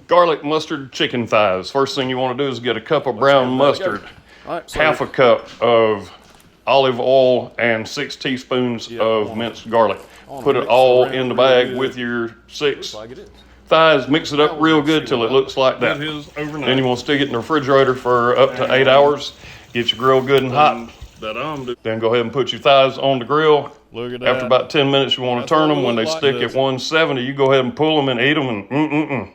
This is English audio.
garlic mustard chicken thighs. First thing you want to do is get a cup of brown mustard, Right, so half a cup of olive oil, and 6 teaspoons of minced garlic. Put it all in the bag with your 6 like it is. thighs. Mix it up real good till it looks like that. Then you want to stick it in the refrigerator for up to 8 hours. Get your grill good and hot. Then go ahead and put your thighs on the grill. Look at that. After about 10 minutes, you want to turn them. When they stick at 170, you go ahead and pull them and eat them. And